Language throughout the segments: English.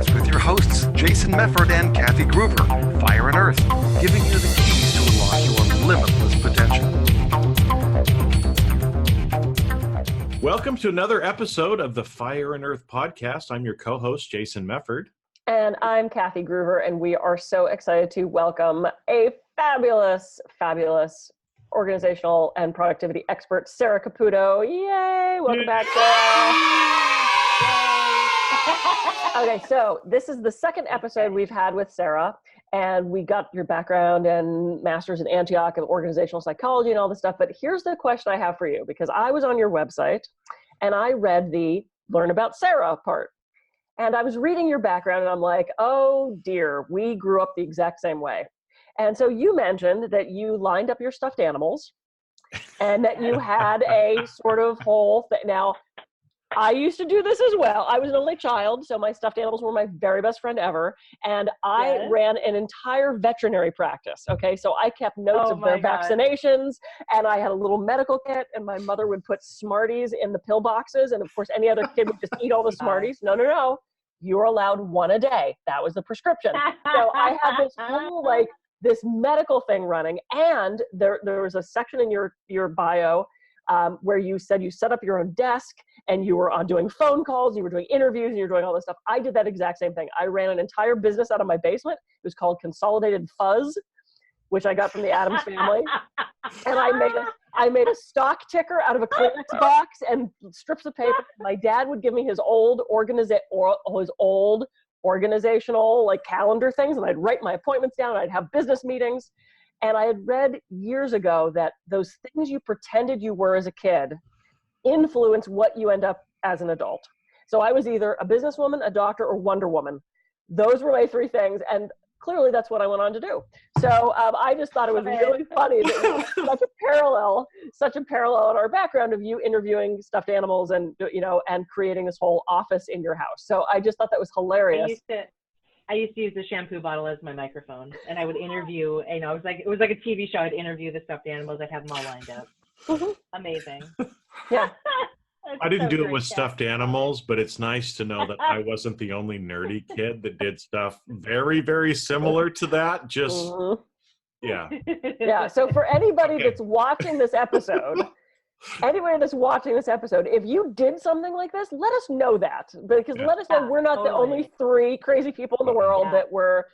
Podcast with your hosts, Jason Mefford and Kathy Gruver, Fire and Earth, giving you the keys to unlock your limitless potential. Welcome to another episode of the Fire and Earth Podcast. I'm your co-host, Jason Mefford. And I'm Kathy Gruver, and we are so excited to welcome a fabulous organizational and productivity expert, Sara Caputo. Yay! Welcome back, Sara. Okay, so this is the second episode we've had with Sara, and we got your background and master's in Antioch of organizational psychology and all this stuff. But here's the question I have for you, because I was on your website and I read the Learn About Sara part. And I was reading your background and I'm like, oh dear, we grew up the exact same way. And so you mentioned that you lined up your stuffed animals and that you had a sort of whole thing. Now, I used to do this as well. I was an only child, so my stuffed animals were my very best friend ever. And I ran an entire veterinary practice, okay? So I kept notes of their vaccinations, and I had a little medical kit, and my mother would put Smarties in the pill boxes, and of course any other kid would just eat all the Smarties. No. You were allowed one a day. That was the prescription. So I had this whole, this medical thing running, and there was a section in your bio where you said you set up your own desk and you were on doing phone calls, you were doing interviews, and you were doing all this stuff. I did that exact same thing. I ran an entire business out of my basement. It was called Consolidated Fuzz, which I got from the Addams Family. And I made a stock ticker out of a Kleenex box and strips of paper. My dad would give me his old organizational calendar things, and I'd write my appointments down. I'd have business meetings. And I had read years ago that those things you pretended you were as a kid influence what you end up as an adult. So I was either a businesswoman, a doctor, or Wonder Woman. Those were my three things. And clearly that's what I went on to do. So I just thought it was really funny that there was such a parallel in our background of you interviewing stuffed animals and, and creating this whole office in your house. So I just thought that was hilarious. I used to use the shampoo bottle as my microphone, and I would interview, it was like a TV show. I'd interview the stuffed animals. I'd have them all lined up. Mm-hmm. Amazing. Yeah. I didn't do it with stuffed animals, but it's nice to know that I wasn't the only nerdy kid that did stuff very, very similar to that. Just, yeah. Yeah. So for anybody that's watching this episode, if you did something like this, let us know that, because let us know we're not the only three crazy people in the world that were,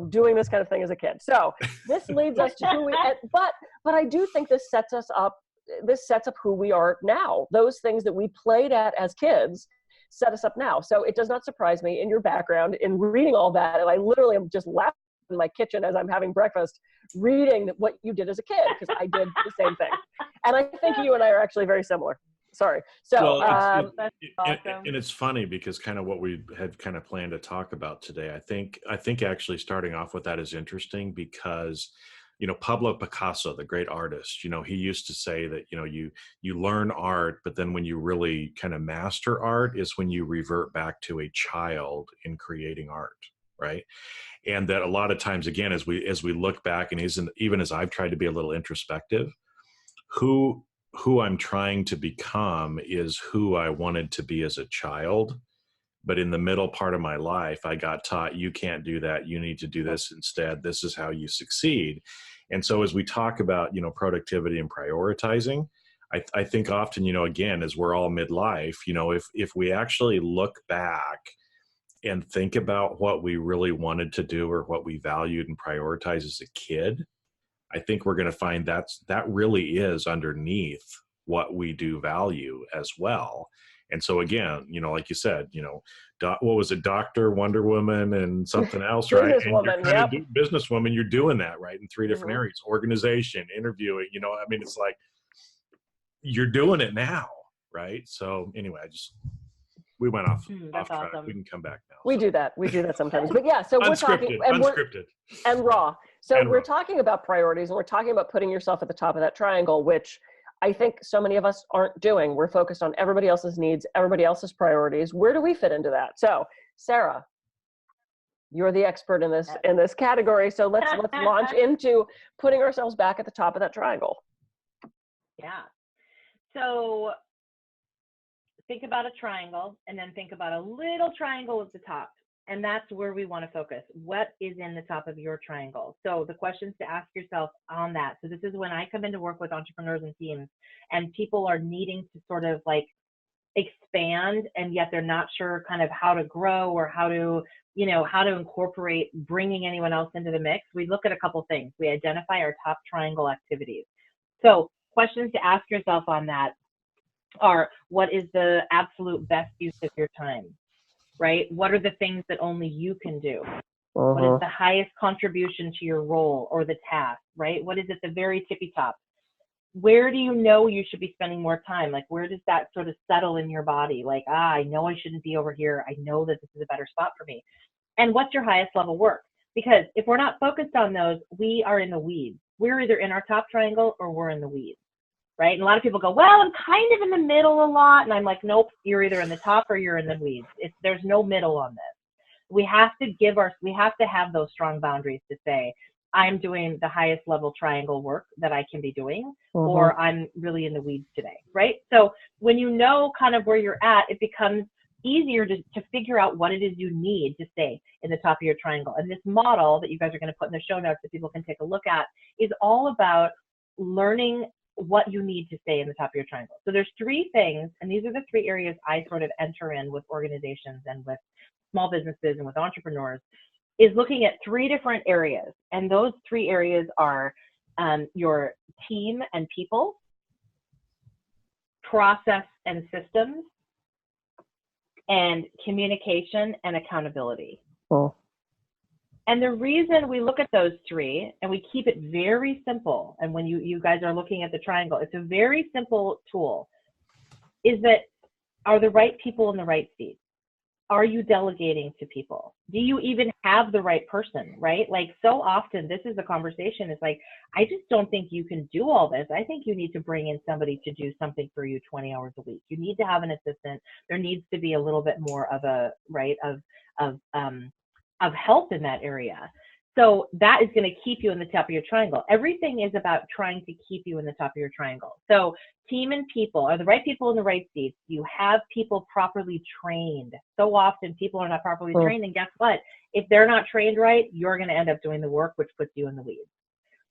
doing this kind of thing as a kid. So this leads us to who we, but I do think this sets up who we are now. Those things that we played at as kids set us up now. So it does not surprise me in your background in reading all that. And I literally am just laughing in my kitchen as I'm having breakfast, reading what you did as a kid, because I did the same thing. And I think you and I are actually very similar. Sorry. So, that's awesome. And it's funny because kind of what we had kind of planned to talk about today, I think actually starting off with that is interesting because, Pablo Picasso, the great artist, he used to say that, you learn art, but then when you really kind of master art is when you revert back to a child in creating art. Right. And that a lot of times, again, as we look back, and even as I've tried to be a little introspective, who I'm trying to become is who I wanted to be as a child. But in the middle part of my life, I got taught, you can't do that. You need to do this instead. This is how you succeed. And so as we talk about, productivity and prioritizing, I think often, again, as we're all midlife, if we actually look back and think about what we really wanted to do or what we valued and prioritized as a kid, I think we're going to find that really is underneath what we do value as well. And so again, like you said, what was it, Dr. Wonder Woman and something else, right? Businesswoman, businesswoman, you're doing that, right? In three different areas: organization, interviewing, it's like you're doing it now, right? So anyway, we went off track. Awesome. We can come back now. We do that sometimes. But yeah, so we're talking unscripted and raw. So we're talking about priorities, and we're talking about putting yourself at the top of that triangle, which I think so many of us aren't doing. We're focused on everybody else's needs, everybody else's priorities. Where do we fit into that? So, Sara, you're the expert in this category. So let's launch into putting ourselves back at the top of that triangle. Yeah. So think about a triangle, and then think about a little triangle at the top. And that's where we want to focus. What is in the top of your triangle? So the questions to ask yourself on that. So this is when I come in to work with entrepreneurs and teams, and people are needing to sort of like expand, and yet they're not sure kind of how to grow or how to, you know, how to incorporate bringing anyone else into the mix. We look at a couple things. We identify our top triangle activities. So questions to ask yourself on that are, what is the absolute best use of your time, right? What are the things that only you can do? What is the highest contribution to your role or the task, right? What is at the very tippy top? Where do you know you should be spending more time? Like, where does that sort of settle in your body? Like, I know I shouldn't be over here. I know that this is a better spot for me. And what's your highest level work? Because if we're not focused on those, we are in the weeds. We're either in our top triangle or we're in the weeds, right? And a lot of people go, well, I'm kind of in the middle a lot. And I'm like, nope, you're either in the top or you're in the weeds. There's no middle on this. We have to have those strong boundaries to say, I'm doing the highest level triangle work that I can be doing, or I'm really in the weeds today, right? So when you know kind of where you're at, it becomes easier to figure out what it is you need to stay in the top of your triangle. And this model that you guys are going to put in the show notes that people can take a look at is all about learning what you need to stay in the top of your triangle. So there's 3 things, and these are the 3 areas I sort of enter in with organizations and with small businesses and with entrepreneurs, is looking at 3 different areas. And those 3 areas are your team and people, process and systems, and communication and accountability. And the reason we look at those 3 and we keep it very simple, and when you guys are looking at the triangle, it's a very simple tool, is that are the right people in the right seats? Are you delegating to people? Do you even have the right person, right? Like, so often this is the conversation. It's like, I just don't think you can do all this. I think you need to bring in somebody to do something for you 20 hours a week. You need to have an assistant. There needs to be a little bit more of a, right, of help in that area. So that is going to keep you in the top of your triangle. Everything is about trying to keep you in the top of your triangle. So team and people, are the right people in the right seats? You have people properly trained. So often people are not properly trained, and guess what? If they're not trained right, you're going to end up doing the work, which puts you in the weeds.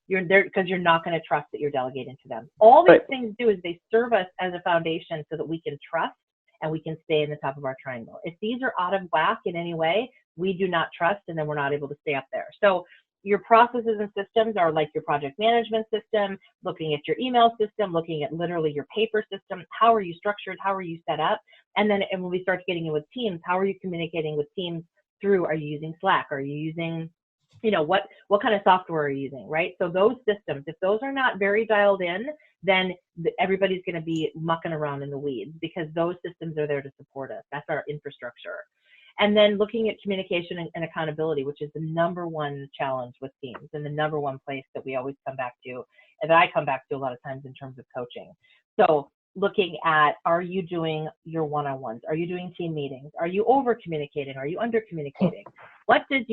You're there because you're not going to trust that you're delegating to them. All these things do is they serve us as a foundation so that we can trust and we can stay in the top of our triangle. If these are out of whack in any way, we do not trust, and then we're not able to stay up there. So your processes and systems are like your project management system, looking at your email system, looking at literally your paper system. How are you structured? How are you set up? And then when we start getting in with teams, how are you communicating with teams through, are you using Slack? Are you using, you know, what kind of software are you using, right? So those systems, if those are not very dialed in, then everybody's going to be mucking around in the weeds, because those systems are there to support us. That's our infrastructure. And then looking at communication and accountability, which is the #1 challenge with teams and the #1 place that we always come back to, and that I come back to a lot of times in terms of coaching. So looking at, are you doing your one-on-ones? Are you doing team meetings? Are you over communicating? Are you under communicating? What does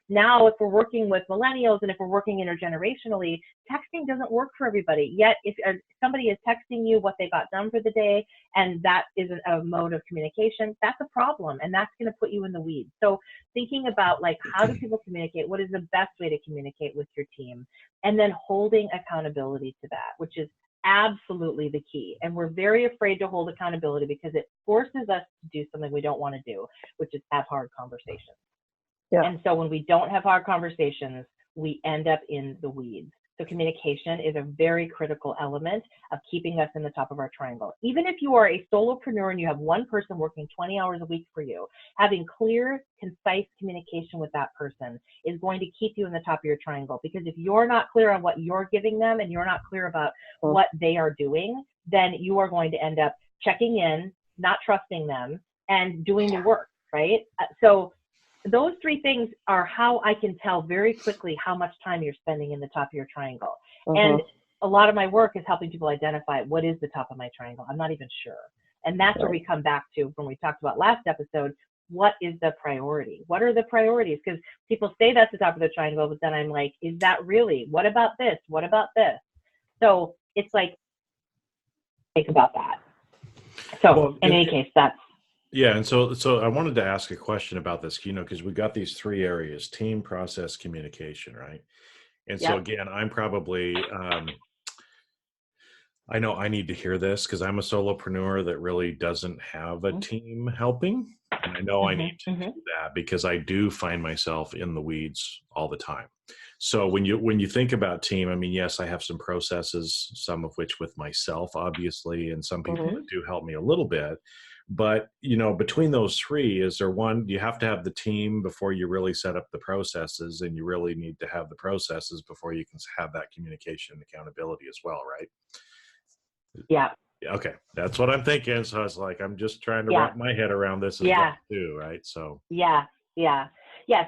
now if we're working with millennials and if we're working intergenerationally, texting doesn't work for everybody. Yet if somebody is texting you what they got done for the day, and that isn't a mode of communication, that's a problem, and that's going to put you in the weeds. So thinking about, like, how do people communicate? What is the best way to communicate with your team? And then holding accountability to that, which is absolutely the key. And we're very afraid to hold accountability because it forces us to do something we don't want to do, which is have hard conversations. Yeah. And so when we don't have hard conversations, we end up in the weeds. So communication is a very critical element of keeping us in the top of our triangle. Even if you are a solopreneur and you have one person working 20 hours a week for you, having clear, concise communication with that person is going to keep you in the top of your triangle. Because if you're not clear on what you're giving them and you're not clear about what they are doing, then you are going to end up checking in, not trusting them, and doing the work, right? So those 3 things are how I can tell very quickly how much time you're spending in the top of your triangle. And a lot of my work is helping people identify what is the top of my triangle. I'm not even sure. And that's where we come back to when we talked about last episode, what is the priority? What are the priorities? Because people say that's the top of the triangle, but then I'm like, is that really? What about this? What about this? So it's like, think about that. So in any case, that's. Yeah, and so I wanted to ask a question about this, because we got these three areas: team, process, communication, right? And so Yep. again, I'm probably I know I need to hear this because I'm a solopreneur that really doesn't have a team helping. And I know I need to do that because I do find myself in the weeds all the time. So when you think about team, I mean, yes, I have some processes, some of which with myself, obviously, and some people that do help me a little bit. But, between those three, is there one, you have to have the team before you really set up the processes, and you really need to have the processes before you can have that communication and accountability as well, right? Yeah. Okay, that's what I'm thinking. So I was like, I'm just trying to wrap my head around this as well too, right? So Yeah.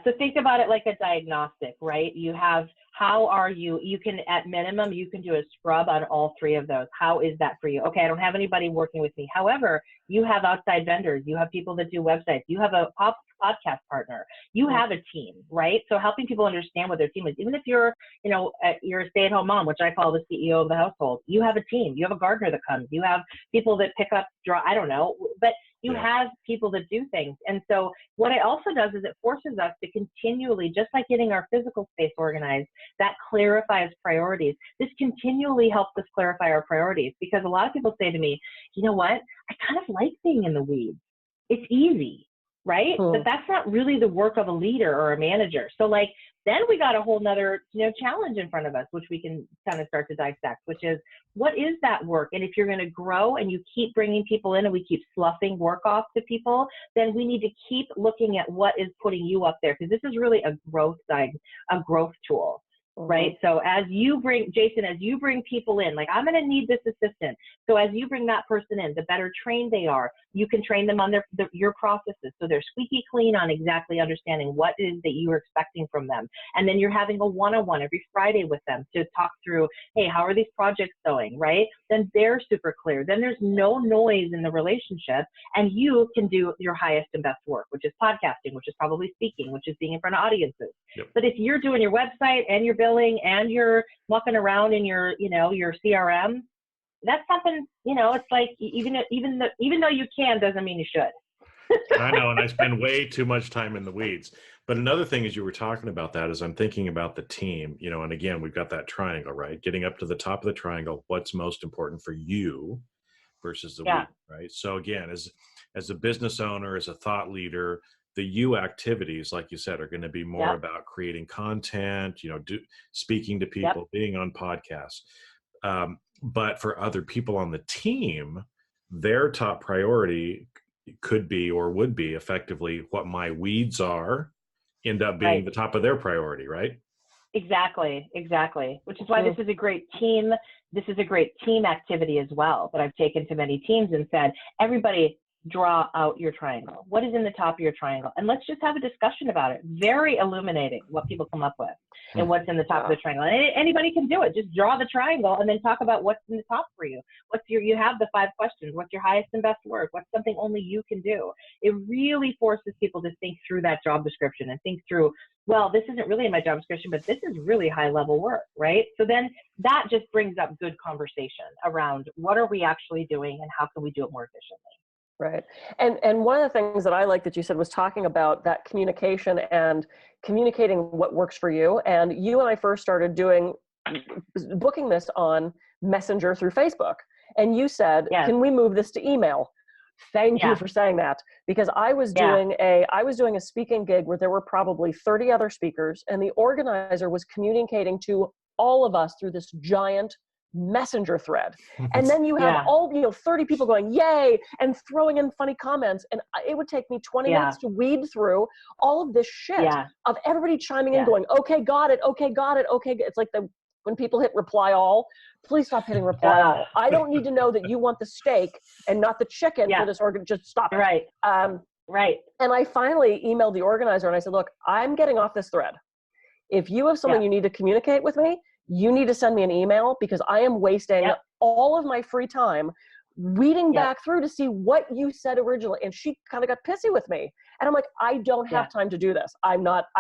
So think about it like a diagnostic, right? You have, how are you? You can, at minimum, you can do a scrub on all three of those. How is that for you? Okay, I don't have anybody working with me. However, you have outside vendors. You have people that do websites. You have a podcast partner. You have a team, right? So helping people understand what their team is. Even if you're, you're a stay-at-home mom, which I call the CEO of the household, you have a team. You have a gardener that comes. You have people that pick up, draw, I don't know, but you have people that do things. And so what it also does is it forces us to continually, just like getting our physical space organized, that clarifies priorities. This continually helps us clarify our priorities, because a lot of people say to me, you know what, I kind of like being in the weeds. It's easy, right? But that's not really the work of a leader or a manager. So then we got a whole nother, challenge in front of us, which we can kind of start to dissect, which is, what is that work? And if you're going to grow and you keep bringing people in and we keep sloughing work off to people, then we need to keep looking at what is putting you up there. Because this is really a growth tool. Right. So as you bring, Jason, as you bring people in, I'm going to need this assistant. So as you bring that person in, the better trained they are, you can train them on your processes. So they're squeaky clean on exactly understanding what it is that you are expecting from them. And then you're having a one-on-one every Friday with them to talk through, hey, how are these projects going? Right. Then they're super clear. Then there's no noise in the relationship, and you can do your highest and best work, which is podcasting, which is probably speaking, which is being in front of audiences. Yep. But if you're doing your website and your billing and you're mucking around in your CRM, that's something, it's like, even though you can, doesn't mean you should. I know, and I spend way too much time in the weeds. But another thing, as you were talking about that, is I'm thinking about the team, and again, we've got that triangle, right? Getting up to the top of the triangle, what's most important for you versus the we, right? So again, as a business owner, as a thought leader, the you activities, like you said, are going to be more about creating content, speaking to people, being on podcasts. But for other people on the team, their top priority could be, or would be effectively, what my weeds are, end up being the top of their priority, right? Exactly. Which is why this is a great team. This is a great team activity as well, that I've taken to many teams and said, everybody, draw out your triangle. What is in the top of your triangle? And let's just have a discussion about it. Very illuminating what people come up with and what's in the top of the triangle. And anybody can do it. Just draw the triangle and then talk about what's in the top for you. You have the 5 questions. What's your highest and best work? What's something only you can do? It really forces people to think through that job description and think through, well, this isn't really in my job description, but this is really high level work, right? So then that just brings up good conversation around what are we actually doing and how can we do it more efficiently. Right. And one of the things that I like that you said was talking about that communication and communicating what works for you. And you and I first started booking this on Messenger through Facebook. And you said, can we move this to email? Thank you for saying that, because I was doing a speaking gig where there were probably 30 other speakers, and the organizer was communicating to all of us through this giant Messenger thread. And then you have all 30 people going yay and throwing in funny comments, and it would take me 20 minutes to weed through all of this shit of everybody chiming in going, okay, got it, okay, it's like when people hit reply all. Please stop hitting reply all. I don't need to know that you want the steak and not the chicken for this organ. Just stop it. Right. And I finally emailed the organizer and I said, look, I'm getting off this thread. If you have something you need to communicate with me, you need to send me an email, because I am wasting all of my free time weeding back through to see what you said originally. And she kind of got pissy with me. And I'm like, I don't have time to do this. I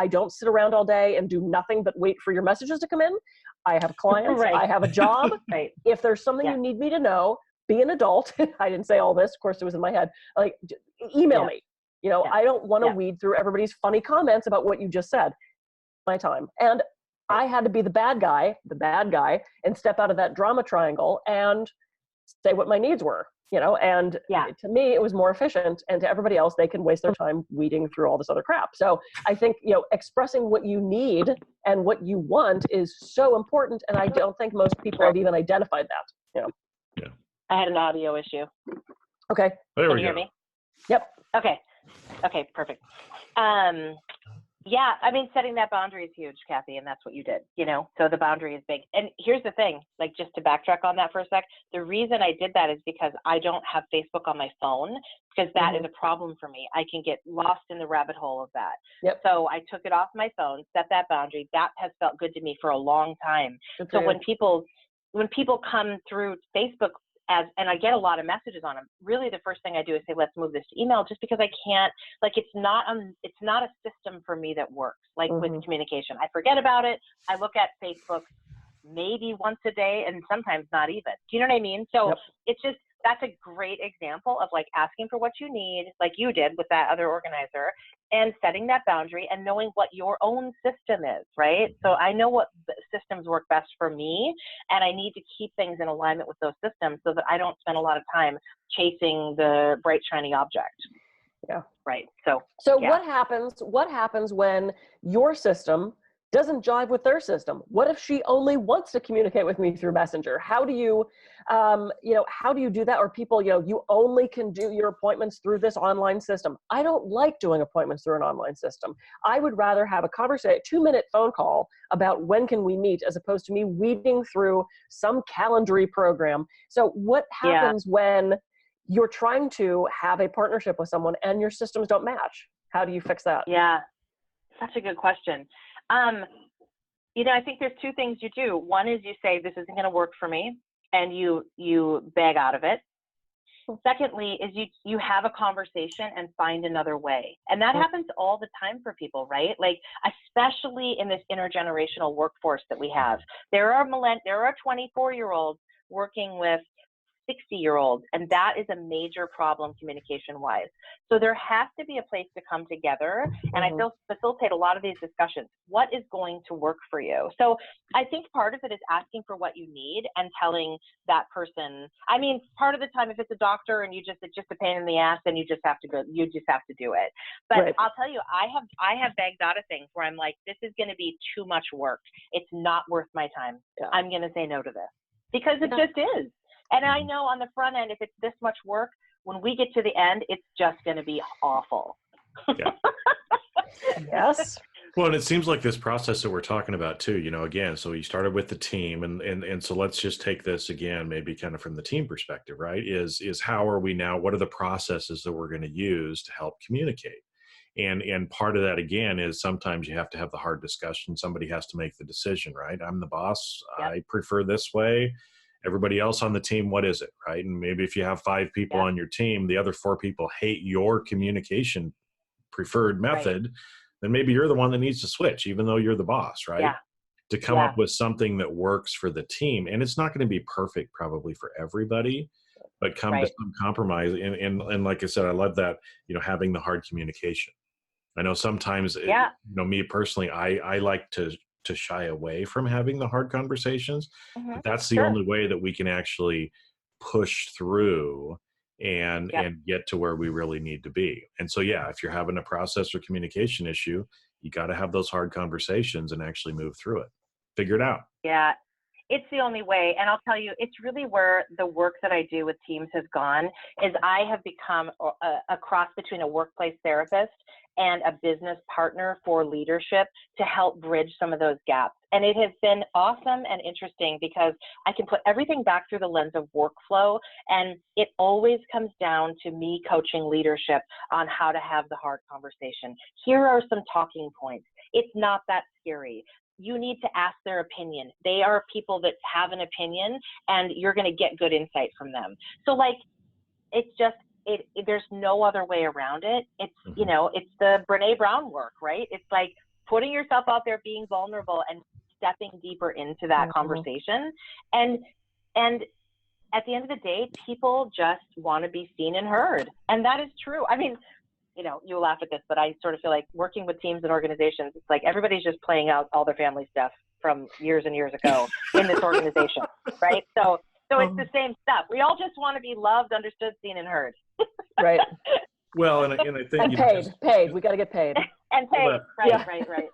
don't sit around all day and do nothing but wait for your messages to come in. I have clients. I have a job. If there's something you need me to know, be an adult. I didn't say all this. Of course, it was in my head. Like, email me. You know, I don't want to weed through everybody's funny comments about what you just said. My time. And I had to be the bad guy, and step out of that drama triangle and say what my needs were, you know, and to me, it was more efficient, and to everybody else, they can waste their time weeding through all this other crap. So I think, you know, expressing what you need and what you want is so important. And I don't think most people have even identified that, you know. Yeah. I had an audio issue. Okay. There Can we you go. hear me? Yep. Okay, perfect. Yeah, I mean, setting that boundary is huge, Kathy, and that's what you did, you know, so the boundary is big. And here's the thing, like, just to backtrack on that for a sec, the reason I did that is because I don't have Facebook on my phone, because that is a problem for me. I can get lost in the rabbit hole of that. Yep. So I took it off my phone, set that boundary. That has felt good to me for a long time. So when people come through Facebook, and I get a lot of messages on them, really the first thing I do is say, let's move this to email, just because I can't, like, it's not a system for me that works, like with communication. I forget about it. I look at Facebook maybe once a day, and sometimes not even. Do you know what I mean? So it's just, that's a great example of, like, asking for what you need, like you did with that other organizer, and setting that boundary and knowing what your own system is, right? So I know what systems work best for me, and I need to keep things in alignment with those systems so that I don't spend a lot of time chasing the bright, shiny object. Yeah. Right. So what happens when your system doesn't jive with their system? What if she only wants to communicate with me through Messenger? How do you, how do you do that? Or people, you know, you only can do your appointments through this online system. I don't like doing appointments through an online system. I would rather have a 2-minute phone call about when can we meet, as opposed to me weeding through some Calendly program. So what happens when you're trying to have a partnership with someone and your systems don't match? How do you fix that? Yeah, such a good question. You know, I think there's two things you do. One is you say, this isn't going to work for me, and you beg out of it. Secondly is you have a conversation and find another way. And that happens all the time for people, right? Like, especially in this intergenerational workforce that we have. There are 24-year-olds working with 60-year-olds, and that is a major problem communication-wise. So there has to be a place to come together, and I facilitate a lot of these discussions. What is going to work for you? So I think part of it is asking for what you need and telling that person. I mean, part of the time, if it's a doctor and it's just a pain in the ass, then you just have to do it. But I'll tell you, I have begged out of things where I'm like, this is going to be too much work. It's not worth my time. Yeah. I'm going to say no to this, because it just is. And I know on the front end, if it's this much work, when we get to the end, it's just going to be awful. Yeah. Yes. Well, and it seems like this process that we're talking about too, you know, again, so you started with the team, and so let's just take this again, maybe kind of from the team perspective, right? Is how are we now, what are the processes that we're going to use to help communicate? And part of that, again, is sometimes you have to have the hard discussion. Somebody has to make the decision, right? I'm the boss. Yep. I prefer this way. Everybody else on the team, what is it, right? And maybe if you have 5 people on your team, the other 4 people hate your communication preferred method, then maybe you're the one that needs to switch, even though you're the boss, right? Yeah. To come up with something that works for the team. And it's not going to be perfect probably for everybody, but come to some compromise. And like I said, I love that, you know, having the hard communication. I know sometimes, you know, me personally, I like to shy away from having the hard conversations. But that's the only way that we can actually push through and get to where we really need to be. And so, if you're having a process or communication issue, you got to have those hard conversations and actually move through it, figure it out. Yeah. It's the only way. And I'll tell you, it's really where the work that I do with teams has gone, is I have become a cross between a workplace therapist and a business partner for leadership to help bridge some of those gaps. And it has been awesome and interesting, because I can put everything back through the lens of workflow, and it always comes down to me coaching leadership on how to have the hard conversation. Here are some talking points. It's not that scary. You need to ask their opinion. They are people that have an opinion, and you're going to get good insight from them. So, like, it's just, there's no other way around it. It's, you know, it's the Brene Brown work, right? It's like putting yourself out there, being vulnerable, and stepping deeper into that conversation. And at the end of the day, people just want to be seen and heard. And that is true. I mean, you know, you'll laugh at this, but I sort of feel like working with teams and organizations, it's like everybody's just playing out all their family stuff from years and years ago in this organization, right? So it's the same stuff. We all just want to be loved, understood, seen, and heard. Right. Well, and I think and paid. We got to get paid. And paid. Right.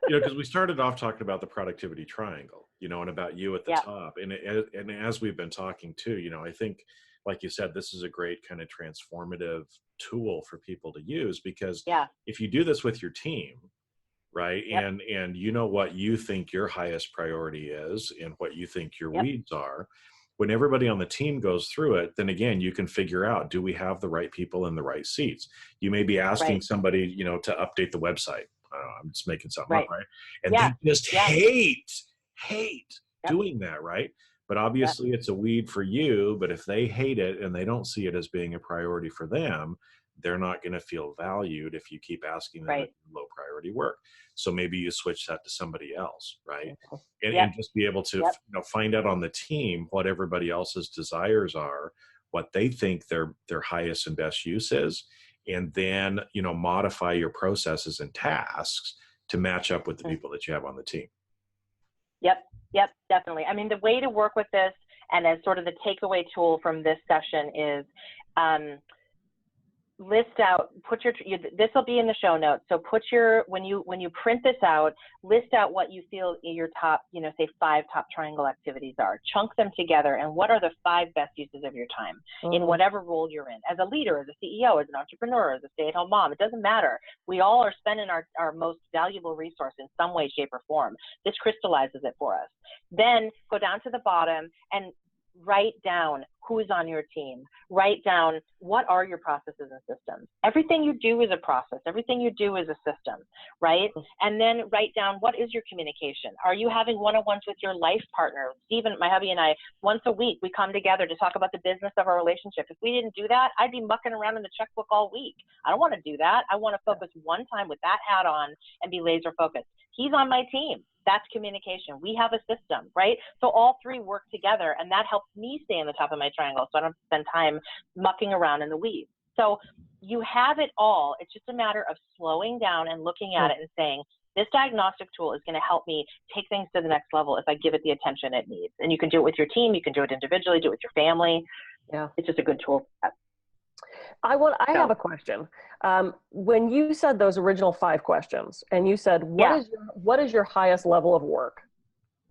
You know, because we started off talking about the productivity triangle, you know, and about you at the top. And as we've been talking too, you know, I think, like you said, this is a great kind of transformative tool for people to use, because if you do this with your team, right, and you know what you think your highest priority is and what you think your weeds are, when everybody on the team goes through it, then again, you can figure out, do we have the right people in the right seats? You may be asking somebody, you know, to update the website. I don't know, I'm just making something up, right? And they just hate doing that, right? But obviously it's a weed for you, but if they hate it and they don't see it as being a priority for them, they're not going to feel valued if you keep asking them to do low priority work. So maybe you switch that to somebody else, right? And just be able to you know, find out on the team what everybody else's desires are, what they think their highest and best use is, and then, you know, modify your processes and tasks to match up with the people that you have on the team. Yep, definitely. I mean, the way to work with this, and as sort of the takeaway tool from this session, is list out, this will be in the show notes. So when you print this out, list out what you feel your top, you know, say 5 top triangle activities are. Chunk them together, and what are the 5 best uses of your time in whatever role you're in, as a leader, as a CEO, as an entrepreneur, as a stay-at-home mom. It doesn't matter. We all are spending our most valuable resource in some way, shape, or form. This crystallizes it for us. Then go down to the bottom and write down who's on your team. Write down what are your processes and systems. Everything you do is a process. Everything you do is a system, right? And then write down, what is your communication? Are you having one-on-ones with your life partner? Stephen, my hubby, and I, once a week, we come together to talk about the business of our relationship. If we didn't do that, I'd be mucking around in the checkbook all week. I don't want to do that. I want to focus one time with that hat on and be laser focused. He's on my team. That's communication. We have a system, right? So all 3 work together, and that helps me stay on the top of my triangle so I don't spend time mucking around in the weeds. So you have it all. It's just a matter of slowing down and looking at it and saying, this diagnostic tool is going to help me take things to the next level if I give it the attention it needs. And you can do it with your team. You can do it individually, do it with your family. Yeah, it's just a good tool. I have a question. When you said those original 5 questions, and you said, what is your highest level of work?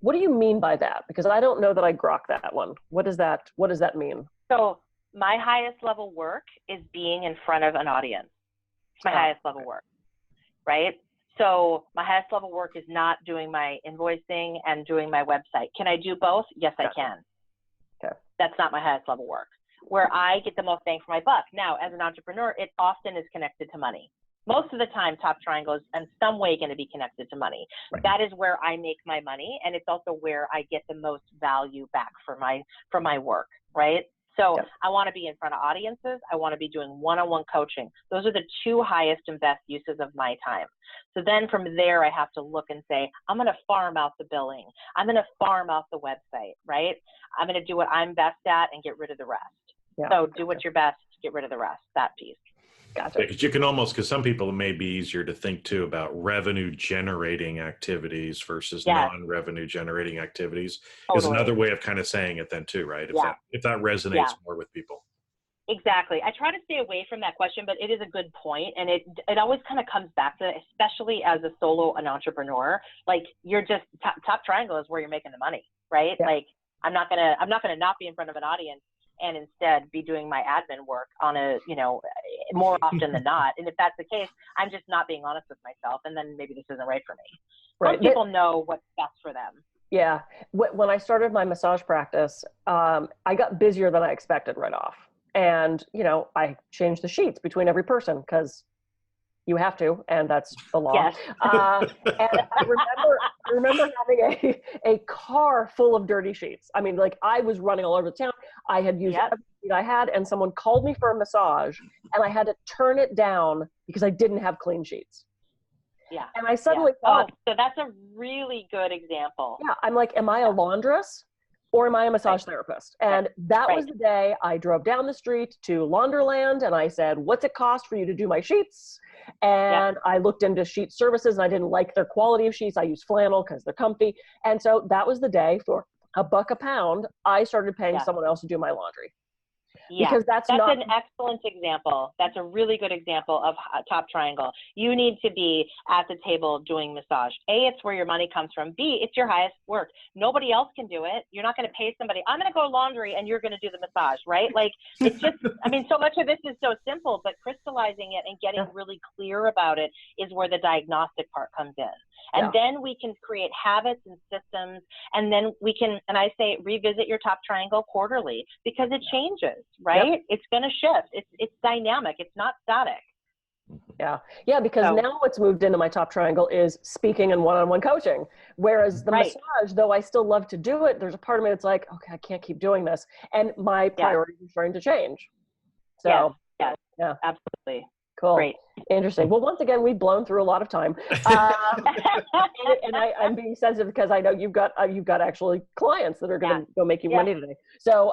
What do you mean by that? Because I don't know that I grok that one. What does that mean? So my highest level work is being in front of an audience. It's my highest level work, right? So my highest level work is not doing my invoicing and doing my website. Can I do both? Yes, I can. Okay. That's not my highest level work. Where I get the most bang for my buck. Now, as an entrepreneur, it often is connected to money. Most of the time, top triangle is in some way going to be connected to money. Right. That is where I make my money, and it's also where I get the most value back for my work, right? So I want to be in front of audiences. I want to be doing one-on-one coaching. Those are the 2 highest and best uses of my time. So then from there, I have to look and say, I'm going to farm out the billing. I'm going to farm out the website, right? I'm going to do what I'm best at and get rid of the rest. Yeah, so do what you're best, get rid of the rest, that piece. Gotcha. Because you can because some people, it may be easier to think too about revenue generating activities versus non-revenue generating activities. Is another way of kind of saying it then too, right? If that resonates more with people. Exactly. I try to stay away from that question, but it is a good point, and it always kind of comes back to, especially as a solo an entrepreneur, like you're just top triangle is where you're making the money, right? Yeah. Like I'm not gonna not be in front of an audience and instead be doing my admin work on a, you know, more often than not. And if that's the case, I'm just not being honest with myself. And then maybe this isn't right for me. Right. Most people know what's best for them. Yeah. When I started my massage practice, I got busier than I expected right off. And, you know, I changed the sheets between every person because you have to, and that's the law. Yes. And I remember having a car full of dirty sheets. I mean, like I was running all over the town. I had used everything I had, and someone called me for a massage, and I had to turn it down because I didn't have clean sheets. Yeah. And I suddenly thought, so that's a really good example. Yeah. I'm like, am I a laundress? or am I a massage therapist? And that was the day I drove down the street to Laundroland and I said, what's it cost for you to do my sheets? And I looked into sheet services and I didn't like their quality of sheets. I use flannel because they're comfy. And so that was the day for $1 a pound, I started paying someone else to do my laundry. Yeah, because that's an not excellent example. That's a really good example of top triangle. You need to be at the table doing massage. A, it's where your money comes from. B, it's your highest work. Nobody else can do it. You're not going to pay somebody. I'm going to go laundry and you're going to do the massage, right? Like, it's just, I mean, so much of this is so simple, but crystallizing it and getting really clear about it is where the diagnostic part comes in. And then we can create habits and systems, and then we can, and I say, revisit your top triangle quarterly because it changes, right? It's going to shift. It's dynamic. It's not static. Yeah, because now what's moved into my top triangle is speaking and one-on-one coaching. Whereas the massage, though I still love to do it, there's a part of me that's like, okay, I can't keep doing this. And my priorities are starting to change. So, yes, absolutely. Cool. Great. Interesting. Well, once again, we've blown through a lot of time, and I'm being sensitive because I know you've got actually clients that are going to go make you money today. So,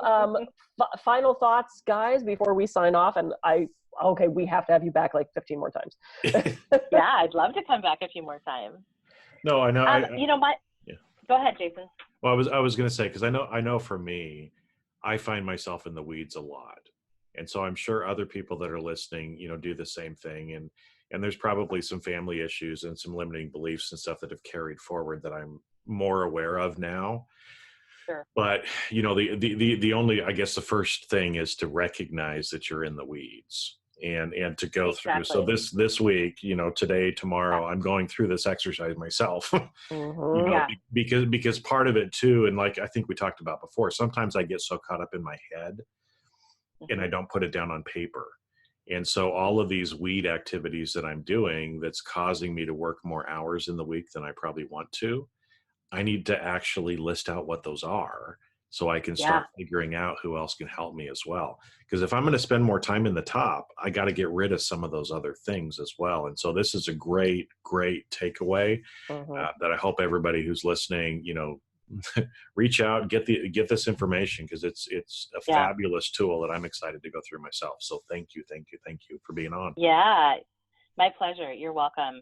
final thoughts, guys, before we sign off. And we have to have you back like 15 more times. Yeah, I'd love to come back a few more times. No, I know. Go ahead, Jason. Well, I was going to say, because I know for me, I find myself in the weeds a lot. And so I'm sure other people that are listening, do the same thing. And there's probably some family issues and some limiting beliefs and stuff that have carried forward that I'm more aware of now. Sure. But, the only, I guess the first thing is to recognize that you're in the weeds and to go through. So this week, today, tomorrow, I'm going through this exercise myself, because part of it too. And like, I think we talked about before, sometimes I get so caught up in my head and I don't put it down on paper. And so all of these weed activities that I'm doing that's causing me to work more hours in the week than I probably want to, I need to actually list out what those are so I can start figuring out who else can help me as well. Because if I'm going to spend more time in the top, I got to get rid of some of those other things as well. And so this is a great, great takeaway that I hope everybody who's listening, reach out, get this information, because it's a fabulous tool that I'm excited to go through myself. So thank you for being on. Yeah, my pleasure. You're welcome.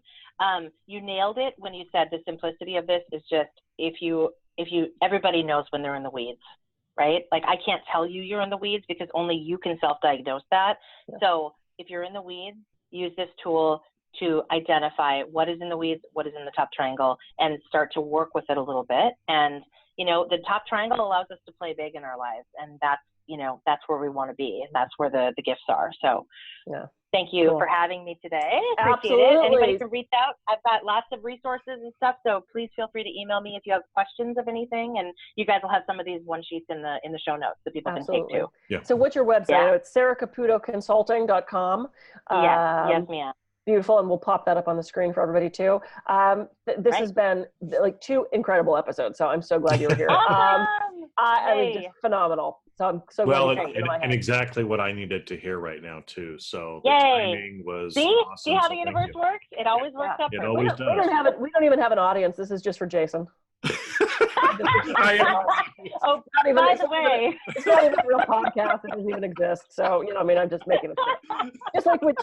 You nailed it when you said the simplicity of this is just everybody knows when they're in the weeds, right? Like, I can't tell you you're in the weeds because only you can self-diagnose that. So if you're in the weeds, use this tool to identify what is in the weeds, what is in the top triangle, and start to work with it a little bit. And, the top triangle allows us to play big in our lives. And that's where we want to be. And that's where the gifts are. So thank you for having me today. Appreciate it. Anybody can reach out. I've got lots of resources and stuff. So please feel free to email me if you have questions of anything. And you guys will have some of these one sheets in the show notes that people can take too. Yeah. So what's your website? It's SaraCaputoConsulting.com. Yes, ma'am. Beautiful, and we'll pop that up on the screen for everybody too. This has been like 2 incredible episodes, so I'm so glad you were here. I mean, just phenomenal. So I'm so glad you came and exactly what I needed to hear right now too. So the Yay. timing was awesome. See how the universe works? It always works out. It always does. We don't even have an audience. This is just for Jason. By the way, it's not even a real podcast. It doesn't even exist. So, I'm just making it. Just like we're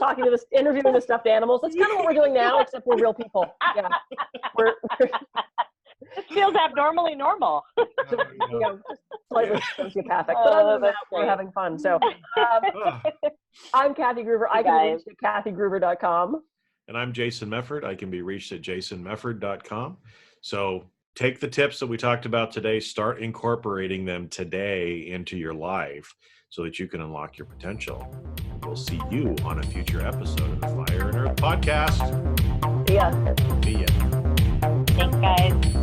interviewing the stuffed animals. That's kind of what we're doing now, except we're real people. Yeah. This feels abnormally normal. Slightly sociopathic. But other than that, we're having fun. So, I'm Kathy Gruver. I can be reached at kathygruver.com. And I'm Jason Mefford. I can be reached at jasonmefford.com. So, take the tips that we talked about today, start incorporating them today into your life so that you can unlock your potential. We'll see you on a future episode of the Fire and Earth podcast. See ya. Thanks, guys.